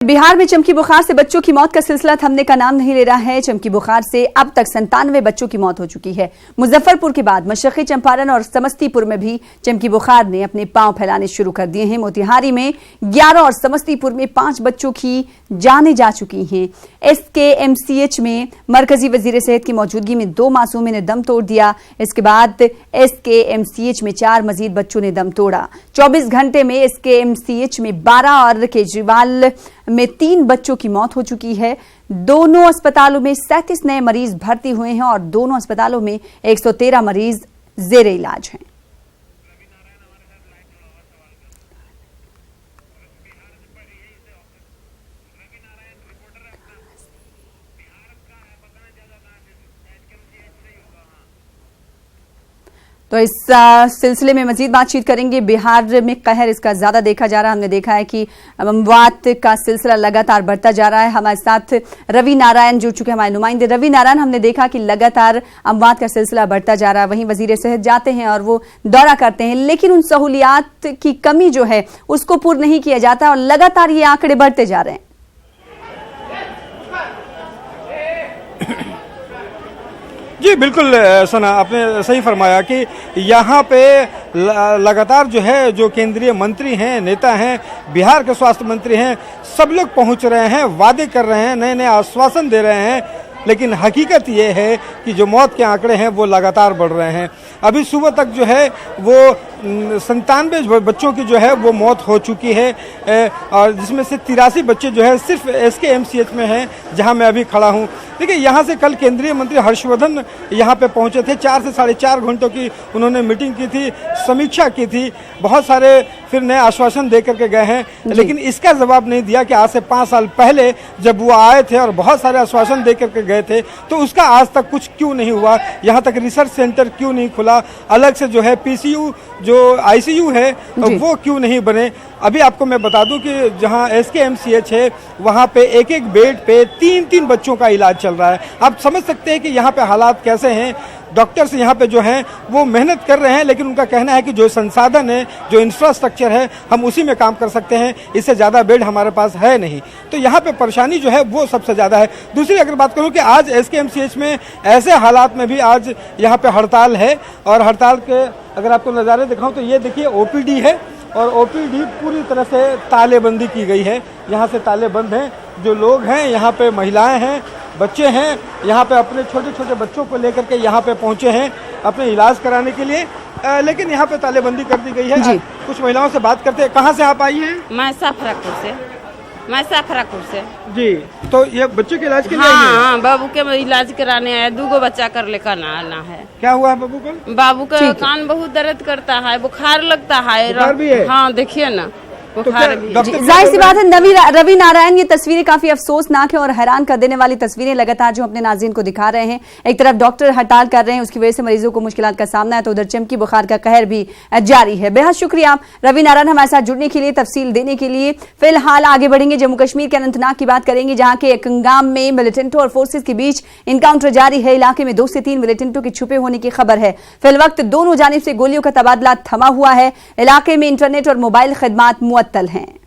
बिहार में चमकी बुखार से बच्चों की मौत का सिलसिला थमने का नाम नहीं ले रहा है। चमकी बुखार से अब तक 97 बच्चों की मौत हो चुकी है। मुजफ्फरपुर के बाद मशरक़ी चंपारण और समस्तीपुर में भी चमकी बुखार ने अपने पांव फैलाने शुरू कर दिए हैं। मोतिहारी में 11 और समस्तीपुर में 5 बच्चों की जानें जा चुकी हैं। SKMCH में मरकजी वजीर सेहत की मौजूदगी में 2 मासूमों ने दम तोड़ दिया। इसके बाद SKMCH में 4 मजीद बच्चों ने दम तोड़ा। 24 घंटे में SKMCH में 12 और केजरीवाल में 3 बच्चों की मौत हो चुकी है। दोनों अस्पतालों में 37 नए मरीज भर्ती हुए हैं और दोनों अस्पतालों में 113 मरीज जेरे इलाज हैं। तो इस सिलसिले में मजीद बातचीत करेंगे। बिहार में कहर इसका ज्यादा देखा जा रहा है। हमने देखा है कि अमवात का सिलसिला लगातार बढ़ता जा रहा है। हमारे साथ रवि नारायण जुड़ चुके हैं, हमारे नुमाइंदे। रवि नारायण, हमने देखा कि लगातार अमवात का सिलसिला बढ़ता जा रहा है। वहीं वजीर सेहत जाते हैं और वो दौरा करते हैं, लेकिन उन सहूलियात की कमी जो है उसको पूर्ण नहीं किया जाता और लगातार ये आंकड़े बढ़ते जा रहे हैं। जी बिल्कुल सना, आपने सही फरमाया कि यहाँ पे लगातार जो केंद्रीय मंत्री हैं, नेता हैं, बिहार के स्वास्थ्य मंत्री हैं, सब लोग पहुँच रहे हैं, वादे कर रहे हैं, नए नए आश्वासन दे रहे हैं, लेकिन हकीकत ये है कि जो मौत के आंकड़े हैं वो लगातार बढ़ रहे हैं। अभी सुबह तक वो 97 बच्चों की वो मौत हो चुकी है और जिसमें से 83 बच्चे सिर्फ SKMCH में हैं, जहां मैं अभी खड़ा हूं। देखिए, यहां से कल केंद्रीय मंत्री हर्षवर्धन यहां पे पहुंचे थे। 4 से 4.5 घंटों की उन्होंने मीटिंग की थी, समीक्षा की थी, बहुत सारे फिर नए आश्वासन दे करके गए हैं, लेकिन इसका जवाब नहीं दिया कि आज से 5 साल पहले जब वो आए थे और बहुत सारे आश्वासन दे करके गए थे, तो उसका आज तक कुछ क्यों नहीं हुआ। यहाँ तक रिसर्च सेंटर क्यों नहीं खुला, अलग से PCU जो ICU है वो क्यों नहीं बने। अभी आपको मैं बता दूं कि जहां SKMCH है वहां पे एक बेड पे 3 बच्चों का इलाज चल रहा है। आप समझ सकते हैं कि यहाँ पे हालात कैसे हैं। डॉक्टर्स यहाँ पे वो मेहनत कर रहे हैं, लेकिन उनका कहना है कि जो संसाधन है, जो इंफ्रास्ट्रक्चर है, हम उसी में काम कर सकते हैं, इससे ज़्यादा बेड हमारे पास है नहीं। तो यहाँ पे परेशानी वो सबसे ज़्यादा है। दूसरी अगर बात करूँ कि आज SKMCH में ऐसे हालात में भी आज यहाँ पे हड़ताल है, और हड़ताल के अगर आपको नज़ारे दिखाऊँ तो ये देखिए OPD है, और OPD पूरी तरह से तालेबंदी की गई है। यहाँ से ताले बंद हैं। जो लोग हैं यहाँ पे, महिलाएं हैं, बच्चे हैं, यहाँ पे अपने छोटे छोटे बच्चों को लेकर के यहाँ पे पहुँचे हैं अपने इलाज कराने के लिए, लेकिन यहाँ पे तालेबंदी कर दी गई है। कुछ महिलाओं से बात करते हैं। कहाँ से आप आई हैं? मैं साफरापुर से। जी, तो ये बच्चे के इलाज के लिए? हाँ, बाबू के इलाज कराने आया। 2 बच्चा कर लेकर आना है। क्या हुआ है बाबू को? बाबू का कान बहुत दर्द करता है, बुखार लगता है। बुखार भी है? हाँ, देखिए ना, तो जाहिर सी बात है रवि नारायण, ये तस्वीरें काफी अफसोसनाक है और हैरान कर देने वाली तस्वीरें लगातार जो अपने नाज़रीन को दिखा रहे हैं। एक तरफ डॉक्टर हड़ताल कर रहे हैं, उसकी वजह से मरीजों को मुश्किलात का सामना है, तो उधर चमकी बुखार का कहर भी जारी है। बेहद शुक्रिया रवि नारायण हमारे साथ जुड़ने के लिए, तफसील देने के लिए। फिलहाल आगे बढ़ेंगे, जम्मू कश्मीर के अनंतनाग की बात करेंगे, जहां के कंगाम में मिलिटेंटों और फोर्सेज के बीच इनकाउंटर जारी है। इलाके में 2 से 3 मिलिटेंटों के छुपे होने की खबर है। फिलवक्त दोनों जानिब से गोलियों का तबादला थमा हुआ है। इलाके में इंटरनेट और मोबाइल खदमात मुअत्तल हैं।